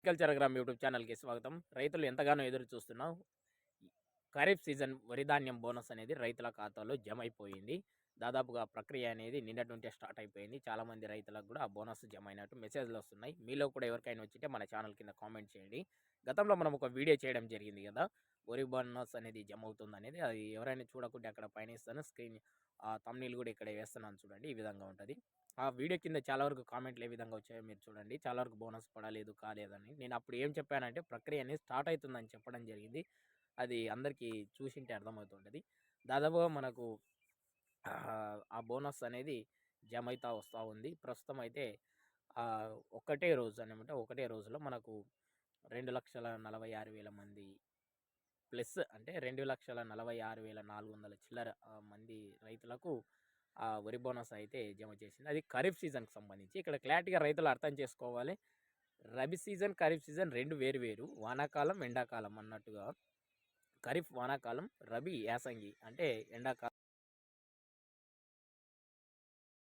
Agriculture gram YouTube ఛానల్కి స్వాగతం. రైతులు ఎంతగానో ఎదురు చూస్తున్నాం ఖరీఫ్ సీజన్ వరి ధాన్యం బోనస్ అనేది రైతుల ఖాతాలో జమ అయిపోయింది. దాదాపుగా ప్రక్రియ అనేది నిన్నటి నుంచే స్టార్ట్ అయిపోయింది. చాలామంది రైతులకు కూడా ఆ బోనస్ జమ అయినట్టు మెసేజ్లు వస్తున్నాయి. మీలో కూడా ఎవరికైనా వచ్చింటే మన ఛానల్ కింద కామెంట్ చేయండి. గతంలో మనం ఒక వీడియో చేయడం జరిగింది కదా, వరి బోనస్ అనేది జమ అవుతుంది అనేది. అది ఎవరైనా చూడకుంటే అక్కడ పైన ఇస్తాను, స్క్రీన్ ఆ తమ్నీల్ కూడా ఇక్కడ వేస్తున్నాను చూడండి. ఈ విధంగా ఉంటుంది. ఆ వీడియో కింద చాలా వరకు కామెంట్లు ఏ విధంగా వచ్చాయో మీరు చూడండి. చాలా వరకు బోనస్ పడలేదు, కాలేదని. నేను అప్పుడు ఏం చెప్పానంటే ప్రక్రియ అనేది స్టార్ట్ అవుతుందని చెప్పడం జరిగింది. అది అందరికీ చూసింటే అర్థమవుతుంటుంది. దాదాపుగా మనకు ఆ బోనస్ అనేది జమ అవుతా వస్తూ ఉంది. ప్రస్తుతం అయితే ఒకటే రోజు అనమాట, ఒకటే రోజులో మనకు 2,46,000 మంది ప్లస్, అంటే 2,46,400 చిల్లర మంది రైతులకు వరి బోనస్ అయితే జమ చేసింది. అది ఖరీఫ్ సీజన్కి సంబంధించి. ఇక్కడ క్లారిటీగా రైతులు అర్థం చేసుకోవాలి. రబీ సీజన్, ఖరీఫ్ సీజన్ రెండు వేరు వేరు. వానాకాలం, ఎండాకాలం అన్నట్టుగా. ఖరీఫ్ వానాకాలం, రబీ యాసంగి అంటే ఎండాకాలం.